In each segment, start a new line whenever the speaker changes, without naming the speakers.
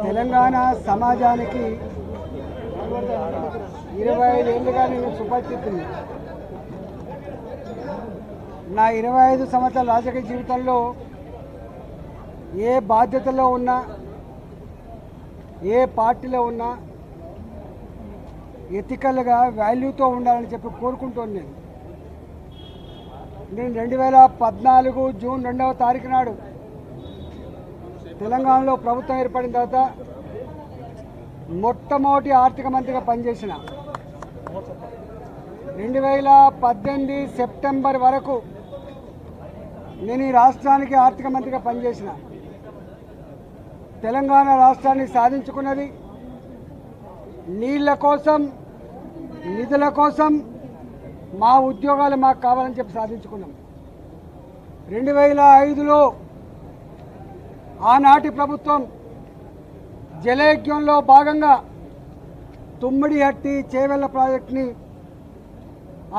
తెలంగాణ సమాజానికి 25 ఏళ్ళుగా నేను సుపరిచితుని. నా 25 సంవత్సరాల రాజకీయ జీవితంలో ఏ బాధ్యతలో ఉన్నా, ఏ పార్టీలో ఉన్నా ఎథికల్గా వాల్యూతో ఉండాలని చెప్పి కోరుకుంటాను. నేను 2014 జూన్ 2వ తారీఖు నాడు తెలంగాణలో ప్రభుత్వం ఏర్పడిన తర్వాత మొట్టమొదటి ఆర్థిక మంత్రిగా పనిచేసిన. 2018 సెప్టెంబర్ వరకు నేను ఈ రాష్ట్రానికి ఆర్థిక మంత్రిగా పనిచేసిన. తెలంగాణ రాష్ట్రాన్ని సాధించుకున్నది నీళ్ల కోసం, నిధుల కోసం, మా ఉద్యోగాలు మాకు కావాలని చెప్పి సాధించుకున్నాం. 2005లో ఆనాటి ప్రభుత్వం జలయజ్ఞంలో భాగంగా తుమ్మిడిహట్టి చేవెళ్ల ప్రాజెక్టుని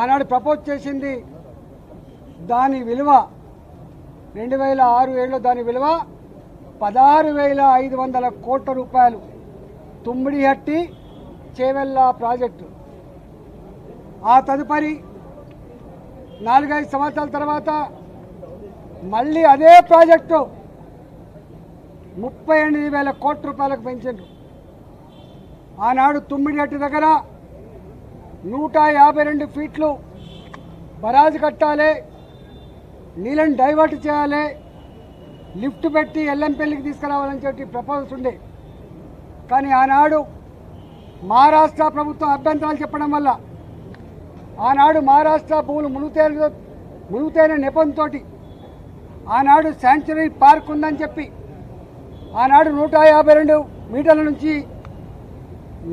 ఆనాడు ప్రపోజ్ చేసింది. దాని విలువ 2006-7లో దాని విలువ 16,500 కోట్ల రూపాయలు. తుమ్మిడిహట్టి చేవెళ్ల ప్రాజెక్టు. ఆ తదుపరి 4-5 సంవత్సరాల తర్వాత మళ్ళీ అదే ప్రాజెక్టు 38,000 కోట్ల రూపాయలకు పెంచారు. ఆనాడు తుమ్మిడిహట్టి దగ్గర 152 ఫీట్లు బరాజు కట్టాలి, నీళ్ళని డైవర్ట్ చేయాలి, లిఫ్ట్ పెట్టి ఎల్లంపల్లికి తీసుకురావాలని చెప్పి ప్రపోజల్స్ ఉండే. కానీ ఆనాడు మహారాష్ట్ర ప్రభుత్వం అభ్యంతరాలు చెప్పడం వల్ల ఆనాడు మహారాష్ట్ర భూములు మునుగుతైన నెపంతో ఆనాడు శాంక్చురీ పార్క్ ఉందని చెప్పి ఆనాడు 152 మీటర్ల నుంచి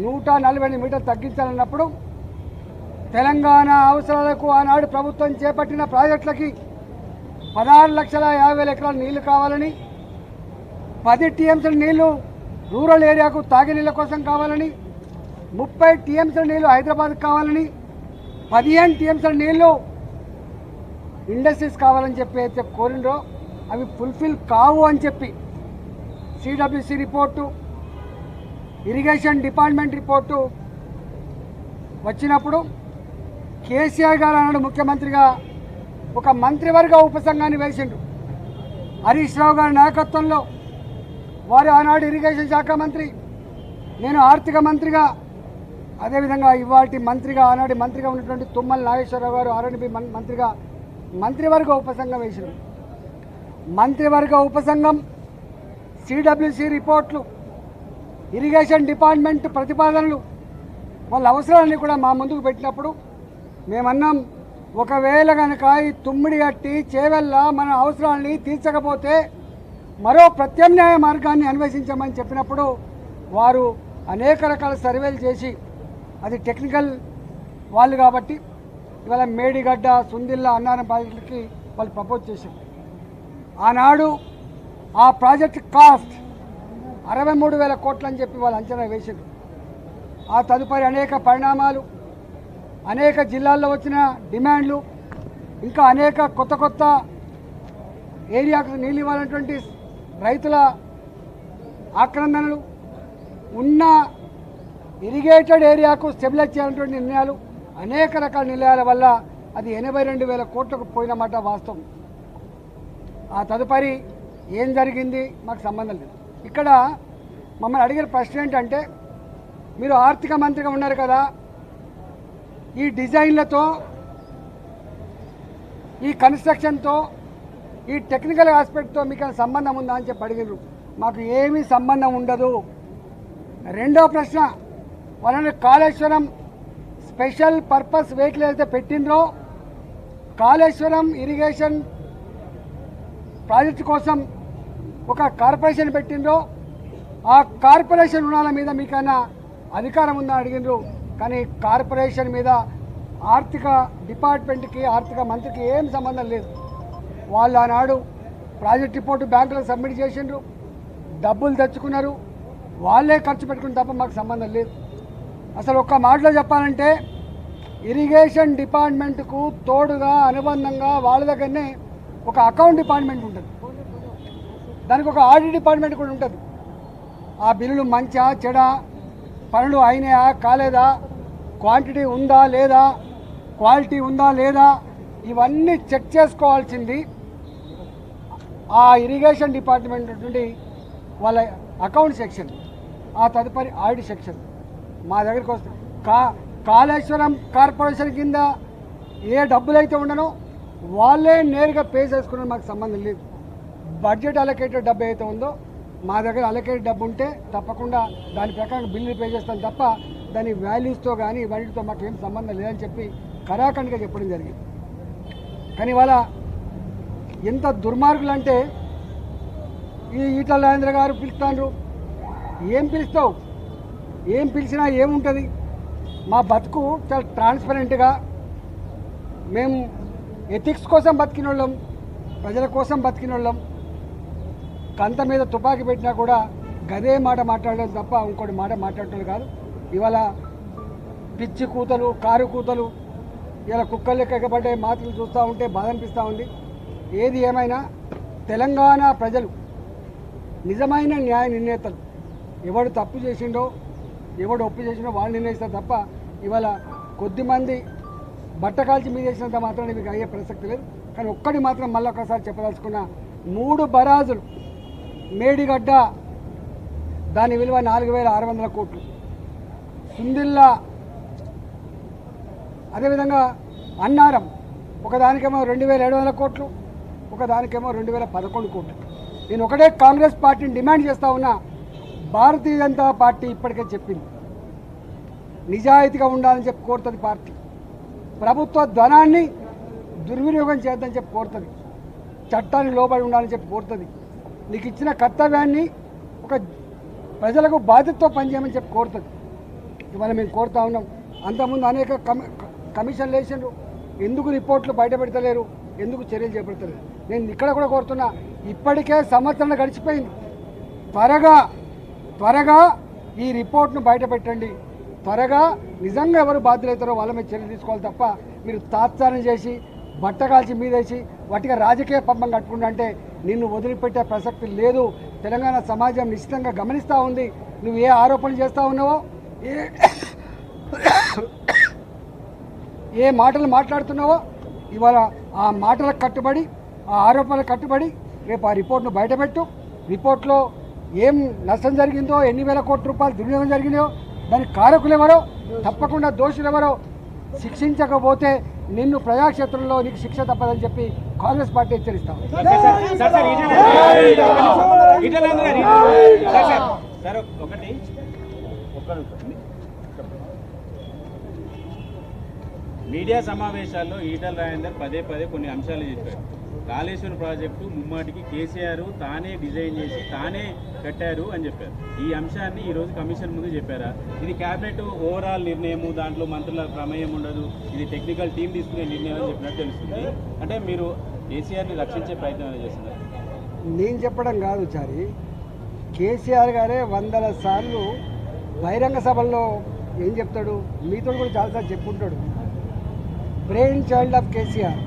148 మీటర్లు తగ్గించాలన్నప్పుడు తెలంగాణ అవసరాలకు ఆనాడు ప్రభుత్వం చేపట్టిన ప్రాజెక్టులకి 16,50,000 ఎకరాల నీళ్లు కావాలని, 10 టీఎంసీల నీళ్లు రూరల్ ఏరియాకు తాగునీళ్ళ కోసం కావాలని, 30 టీఎంసీల నీళ్లు హైదరాబాద్కి కావాలని, 15 టీఎంసీల నీళ్లు ఇండస్ట్రీస్ కావాలని చెప్పి అయితే కోరిండ్రో అవి ఫుల్ఫిల్ కావు అని చెప్పి CWC report, irrigation department report వచ్చినప్పుడు కేసీఆర్ గారు ఆనాడు ముఖ్యమంత్రిగా ఒక మంత్రివర్గ ఉపసంఘాన్ని వేసిండు. హరీష్ రావు గారి నాయకత్వంలో వారు ఆనాడు ఇరిగేషన్ శాఖ మంత్రి, నేను ఆర్థిక మంత్రిగా, అదేవిధంగా ఇవాటి మంత్రిగా ఆనాడు మంత్రిగా ఉన్నటువంటి తుమ్మల నాగేశ్వరరావు గారు ఆర్ఎండ్బి మంత్రిగా మంత్రివర్గ ఉపసంఘం వేసిండు. మంత్రివర్గ ఉపసంఘం సిడబ్ల్యూసి రిపోర్ట్లు, ఇరిగేషన్ డిపార్ట్మెంట్ ప్రతిపాదనలు, వాళ్ళ అవసరాలన్నీ కూడా మా ముందుకు పెట్టినప్పుడు మేమన్నాం, ఒకవేళ కనుక ఈ తుమ్మిడిహట్టి చేవెళ్ళ మన అవసరాలని తీర్చకపోతే మరో ప్రత్యామ్నాయ మార్గాన్ని అన్వేషించమని చెప్పినప్పుడు వారు అనేక రకాల సర్వేలు చేసి, అది టెక్నికల్ వాళ్ళు కాబట్టి ఇవాళ మేడిగడ్డ, సుందిల్ల, అన్నారం ప్రాజెక్టులకి వాళ్ళు ప్రపోజ్ చేశారు. ఆనాడు ఆ ప్రాజెక్ట్ కాస్ట్ 63,000 కోట్లు అని చెప్పి వాళ్ళు అంచనా వేశారు. ఆ తదుపరి అనేక పరిణామాలు, అనేక జిల్లాల్లో వచ్చిన డిమాండ్లు, ఇంకా అనేక కొత్త ఏరియాకు నీళ్ళు ఇవ్వాలన్నటువంటి రైతుల ఆక్రందనలు, ఉన్న ఇరిగేటెడ్ ఏరియాకు స్టెబిలైజ్ చేయాలన్నటువంటి నిర్ణయాలు, అనేక రకాల నిర్ణయాల వల్ల అది 82,000 కోట్లకు పోయినమాట వాస్తవం. ఆ తదుపరి ఏం జరిగింది మాకు సంబంధం లేదు. ఇక్కడ మమ్మల్ని అడిగిన ప్రశ్న ఏంటంటే, మీరు ఆర్థిక మంత్రిగా ఉన్నారు కదా, ఈ డిజైన్లతో, ఈ కన్స్ట్రక్షన్తో, ఈ టెక్నికల్ ఆస్పెక్ట్తో మీకు సంబంధం ఉందా అని చెప్పి అడిగారు. మాకు ఏమీ సంబంధం ఉండదు. రెండో ప్రశ్న, వాళ్ళని కాళేశ్వరం స్పెషల్ పర్పస్ వెహికల్ అయితే పెట్టిండ్రో, కాళేశ్వరం ఇరిగేషన్ ప్రాజెక్టు కోసం ఒక కార్పొరేషన్ పెట్టిండ్రో, ఆ కార్పొరేషన్ రుణాల మీద మీకైనా అధికారం ఉందని అడిగినారు. కానీ కార్పొరేషన్ మీద ఆర్థిక డిపార్ట్మెంట్కి, ఆర్థిక మంత్రికి ఏం సంబంధం లేదు. వాళ్ళు ఆనాడు ప్రాజెక్ట్ రిపోర్టు బ్యాంకులకు సబ్మిట్ చేసిండ్రు, డబ్బులు తెచ్చుకున్నారు, వాళ్ళే ఖర్చు పెట్టుకుని తప్ప మాకు సంబంధం లేదు. అసలు ఒక్క మాటలో చెప్పాలంటే ఇరిగేషన్ డిపార్ట్మెంట్కు తోడుగా అనుబంధంగా వాళ్ళ దగ్గరనే ఒక అకౌంట్ డిపార్ట్మెంట్ ఉంటుంది, దానికి ఒక ఆడిట్ డిపార్ట్మెంట్ కూడా ఉంటుంది. ఆ బిల్లులు మంచా చెడా, పనులు అయినాయా కాలేదా, క్వాంటిటీ ఉందా లేదా, క్వాలిటీ ఉందా లేదా, ఇవన్నీ చెక్ చేసుకోవాల్సింది ఆ ఇరిగేషన్ డిపార్ట్మెంట్ నుండి వాళ్ళ అకౌంట్ సెక్షన్, ఆ తదుపరి ఆడిట్ సెక్షన్ మా దగ్గరికి వస్తుంది. కాళేశ్వరం కార్పొరేషన్ కింద ఏ డబ్బులైతే ఉండనో వాళ్ళే నేరుగా పే చేసుకున్న మాకు సంబంధం లేదు. బడ్జెట్ అలొకేటెడ్ డబ్బు అయితే ఉందో మా దగ్గర అలొకేటెడ్ డబ్బు ఉంటే తప్పకుండా దాని ప్రకారం బిల్లు పే చేస్తాం తప్ప దాని వాల్యూస్తో కానీ వాటితో మాకు ఏం సంబంధం లేదని చెప్పి కరాఖండిగా చెప్పడం జరిగింది. కానీ వాళ్ళ ఎంత దుర్మార్గులు అంటే ఈ ఈటల రాజేంద్ర గారు పిలుస్తాండ్రు. ఏం పిలుస్తావు, ఏం పిలిచినా ఏముంటుంది? మా బతుకు చాలా ట్రాన్స్పరెంట్గా, మేము ఎథిక్స్ కోసం బతికిన వాళ్ళం, ప్రజల కోసం బతికిన వాళ్ళం. కంత మీద తుపాకీ పెట్టినా కూడా గదే మాట మాట్లాడడం తప్ప ఇంకోటి మాట మాట్లాడటం కాదు. ఇవాళ పిచ్చి కూతలు, కారు కూతలు, ఇలా కుక్కలు లెక్క ఎగబడ్డే మాటలు చూస్తూ ఉంటే బాధ అనిపిస్తూ ఉంది. ఏది ఏమైనా తెలంగాణ ప్రజలు నిజమైన న్యాయ నిర్ణేతలు. ఎవడు తప్పు చేసిండో, ఎవడు ఒప్పు చేసిండో వాళ్ళు నిర్ణయిస్తారు తప్ప ఇవాళ కొద్దిమంది బట్ట కాల్చి మీద చేసినంత మాత్రం మీకు అయ్యే ప్రసక్తి లేదు. కానీ ఒక్కటి మాత్రం మళ్ళీ ఒకసారి చెప్పదలుచుకున్న, 3 బరాజులు మేడిగడ్డ దాని విలువ 4,600 కోట్లు, సుందిల్లా అదేవిధంగా అన్నారం ఒకదానికేమో 2,700 కోట్లు, ఒకదానికేమో 2011 కోట్లు. నేను ఒకటే కాంగ్రెస్ పార్టీని డిమాండ్ చేస్తూ ఉన్నా, భారతీయ జనతా పార్టీ ఇప్పటికే చెప్పింది నిజాయితీగా ఉండాలని చెప్పి కోరుతుంది. పార్టీ ప్రభుత్వ ధనాన్ని దుర్వినియోగం చేద్దని చెప్పి కోరుతుంది, చట్టాన్ని లోబడి ఉండాలని చెప్పి కోరుతుంది, నీకు ఇచ్చిన కర్తవ్యాన్ని ఒక ప్రజలకు బాధ్యతతో పనిచేయమని చెప్పి కోరుతుంది. ఇవాళ మేము కోరుతా ఉన్నాం. అంతకుముందు అనేక కమిషన్లు వేసిండ్రు, ఎందుకు రిపోర్ట్లు బయట పెడతలేరు, ఎందుకు చర్యలు చేపడతలేరు? నేను ఇక్కడ కూడా కోరుతున్నా, ఇప్పటికే సంవత్సరం గడిచిపోయింది, త్వరగా ఈ రిపోర్ట్ను బయట పెట్టండి. త్వరగా నిజంగా ఎవరు బాధ్యులవుతారో వాళ్ళ మీద చర్యలు తీసుకోవాలి తప్ప మీరు తాత్సారం చేసి బట్టగాల్చి మీదేసి వాటిగా రాజకీయ పంపం కట్టుకుంటా అంటే నిన్ను వదిలిపెట్టే ప్రసక్తి లేదు. తెలంగాణ సమాజం నిశ్చితంగా గమనిస్తూ ఉంది. నువ్వు ఏ ఆరోపణలు చేస్తూ ఉన్నావో, ఏ మాటలు మాట్లాడుతున్నావో, ఇవాళ ఆ మాటలకు కట్టుబడి, ఆ ఆరోపణలకు కట్టుబడి రేపు ఆ రిపోర్ట్ను బయటపెట్టు. రిపోర్ట్లో ఏం నష్టం జరిగిందో, ఎన్ని వేల కోట్ల రూపాయలు దుర్వినియోగం జరిగినాయో, దానికి కారకులు ఎవరో, తప్పకుండా దోషులు ఎవరో శిక్షించకపోతే నిన్ను ప్రజాక్షేత్రంలో నీకు శిక్ష తప్పదని చెప్పి కాంగ్రెస్ పార్టీ హెచ్చరిస్తాం.
మీడియా సమావేశాల్లో ఈటల రాజేందర్ పదే కొన్ని అంశాలు చెప్పారు. కాళేశ్వరం ప్రాజెక్టు ముమ్మాటికి కేసీఆర్ తానే డిజైన్ చేసి తానే కట్టారు అని చెప్పారు. ఈ అంశాన్ని ఈరోజు కమిషన్ ముందు చెప్పారా? ఇది క్యాబినెట్ ఓవరాల్ నిర్ణయము, దాంట్లో మంత్రుల ప్రమేయం ఉండదు, ఇది టెక్నికల్ టీం తీసుకునే నిర్ణయం అని చెప్పినట్టు తెలుస్తుంది. అంటే మీరు కేసీఆర్ని రక్షించే ప్రయత్నం చేస్తున్నారు.
నేను చెప్పడం కాదు చారి, కేసీఆర్ గారే 100 సార్లు బహిరంగ సభల్లో ఏం చెప్తాడు, మీతో కూడా చాలాసార్లు చెప్పుకుంటాడు. Brain child of KCR,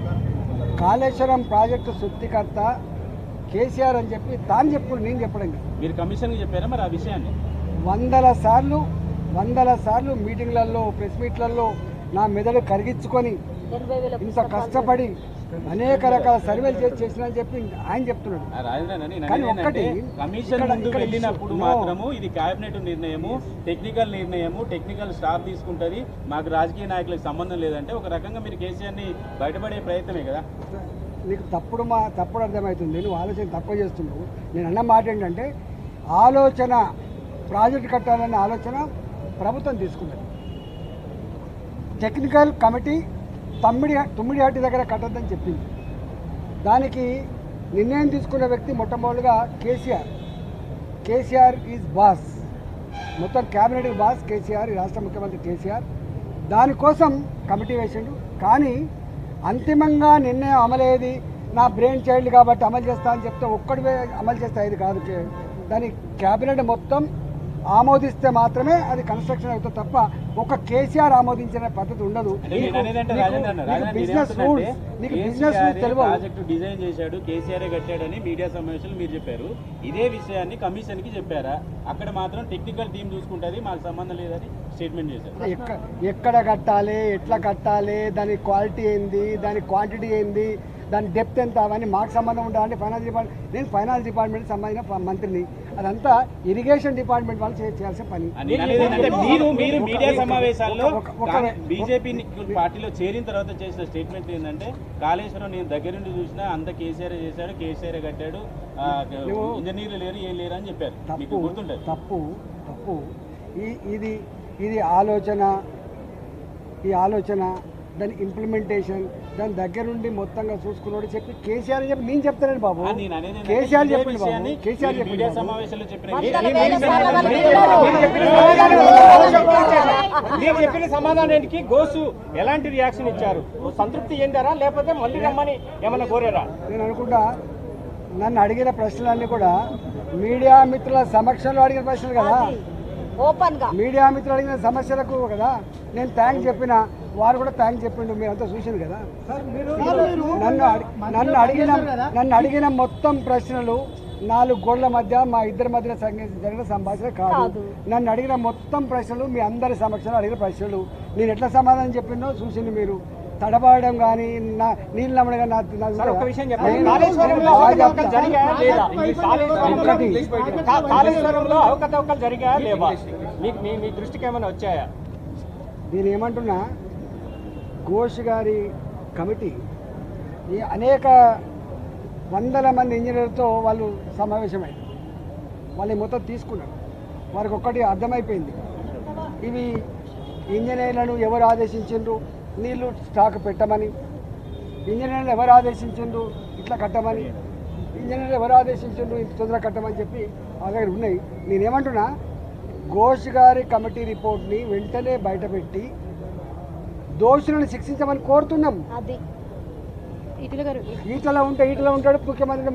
Kaleshwaram project సృష్టికర్త కేసీఆర్ అని చెప్పి తాను చెప్పుడు, నేను చెప్పడం కాదు.
మీరు కమిషన్కి చెప్పారా మరి ఆ విషయాన్ని?
100 సార్లు మీటింగ్లలో, ప్రెస్ మీట్లలో నా మెదడు కరిగించుకొని ఇంత కష్టపడి అనేక రకాల సర్వేలు చేసిన చెప్పి ఆయన చెప్తున్నాడు.
కానీ ఒక్కటి, కమిషన్ ముందు వెళ్ళినప్పుడు మాత్రము ఇది కేబినెట్ నిర్ణయము, టెక్నికల్ నిర్ణయము, టెక్నికల్ స్టాఫ్ తీసుకుంటుంది, మాకు రాజకీయ నాయకులకు సంబంధం లేదంటే ఒక రకంగా మీరు కేసీఆర్ని బయటపడే ప్రయత్నమే కదా.
నీకు తప్పుడు అర్థమవుతుంది, నువ్వు ఆలోచన తక్కువ చేస్తున్నావు. నేను అన్న మాట ఏంటంటే, ఆలోచన ప్రాజెక్టు కట్టాలన్న ఆలోచన ప్రభుత్వం తీసుకుంటుంది. టెక్నికల్ కమిటీ తుమ్మిడిహట్టి దగ్గర కట్టద్దని చెప్పింది. దానికి నిర్ణయం తీసుకున్న వ్యక్తి మొట్టమొదటిగా కేసీఆర్ ఈజ్ బాస్, మొత్తం క్యాబినెట్ బాస్ కేసీఆర్, రాష్ట్ర ముఖ్యమంత్రి కేసీఆర్. దానికోసం కమిటీ వేసిండు. కానీ అంతిమంగా నిర్ణయం అమలయ్యేది నా బ్రెయిన్ చైల్డ్ కాబట్టి అమలు చేస్తా అని చెప్తే ఒక్కడివే అమలు చేస్తే ఇది కాదు. దాని క్యాబినెట్ మొత్తం ఆమోదిస్తే మాత్రమే అది కన్స్ట్రక్షన్ అవుతుంది తప్ప ఒక కేసీఆర్ ఆమోదించిన పద్ధతి ఉండదు. బిజినెస్ రూల్స్ తెలియదు.
ప్రాజెక్టు డిజైన్ చేశాడు కేసీఆర్ కట్టాడని మీడియా సమావేశంలో మీరు చెప్పారు. ఇదే విషయాన్ని కమిషన్ కి చెప్పారా? అక్కడ మాత్రం టెక్నికల్ టీం చూసుకుంటుంది, మాకు సంబంధం లేదని స్టేట్మెంట్ చేశారు.
ఎక్కడ కట్టాలి, ఎట్లా కట్టాలి, దాని క్వాలిటీ ఏంది, దాని క్వాంటిటీ ఏంది, దాని డెప్త్ ఎంత, అవన్నీ మాకు సంబంధం ఉండాలంటే ఫైనాన్స్ డిపార్ట్మెంట్, నేను ఫైనాన్స్ డిపార్ట్మెంట్ సంబంధించిన మంత్రిని, అదంతా ఇరిగేషన్ డిపార్ట్మెంట్ వాళ్ళు చేయాల్సిన పని.
మీరు మీడియా సమావేశాల్లో బీజేపీ పార్టీలో చేరిన తర్వాత చేసిన స్టేట్మెంట్ ఏంటంటే కాళేశ్వరం నేను దగ్గర నుండి చూసినా అంత కేసీఆర్ చేశాడు, కేసీఆర్ కట్టాడు, ఇంజనీర్లు లేరు, ఏం లేరు అని చెప్పారు. మీకు గుర్తుంటుంది.
తప్పు ఇది ఆలోచన దాని ఇంప్లిమెంటేషన్ దాని దగ్గర నుండి మొత్తంగా చూసుకున్నాడు చెప్పి కేసీఆర్ చెప్పి నేను చెప్తానండి బాబు. కేసీఆర్ చెప్పింది బాబు, కేసీఆర్
మీడియా సమావేశంలో చెప్పిన
మీరు చెప్పిన సమాధానానికి గోసు ఎలాంటి రియాక్షన్ ఇచ్చారు? సంతృప్తి చెందారా లేకపోతే మళ్ళీ రమ్మని ఏమన్నా కోరారా?
నేను అనుకుంటా నన్ను అడిగిన ప్రశ్నలన్నీ కూడా మీడియా మిత్రుల సమక్షంలో అడిగిన ప్రశ్నలు కదా, మీడియా మిత్రులు అడిగిన సమస్యలకు కదా నేను థ్యాంక్స్ చెప్పిన, వారు కూడా థ్యాంక్స్ చెప్పిండు, మీరంతా చూసింది కదా. నన్ను అడిగిన మొత్తం ప్రశ్నలు 4 గోళ్ల మధ్య మా ఇద్దరి మధ్య జరిగిన సంభాషణ కాదు. నన్ను అడిగిన మొత్తం ప్రశ్నలు మీ అందరి సమక్షంలో అడిగిన ప్రశ్నలు. నేను ఎట్లా సమాధానం చెప్పిందో చూసింది మీరు. తడబడడం కానీ నీళ్ళు నమ్మడం కానీ
కాళేశ్వరంలో అవకతవకలు జరిగాయా లేవా? మీ దృష్టికి ఏమైనా వచ్చాయా?
నేను ఏమంటున్నా, ఘోష్ గారి కమిటీ అనేక వందల మంది ఇంజనీర్లతో వాళ్ళు సమావేశమై వాళ్ళు మొత్తం తీసుకున్నారు. వారికి ఒక్కటి అర్థమైపోయింది, ఇవి ఇంజనీర్లను ఎవరు ఆదేశించిండ్రు నీళ్లు స్టాక్ పెట్టమని, ఇంజనీర్లు ఎవరు ఆదేశించిండ్రు ఇట్లా కట్టమని, ఇంజనీర్లు ఎవరు ఆదేశించిండ్రు ఇంత తొందరగా కట్టమని చెప్పి ఆ దగ్గర ఉన్నాయి. నేనేమంటున్నా, ఘోష్ గారి కమిటీ రిపోర్ట్ని వెంటనే బయటపెట్టి దోషులను శిక్షించమని కోరుతున్నాం. ఈటలో ఉంటాడు ముఖ్యమంత్రి.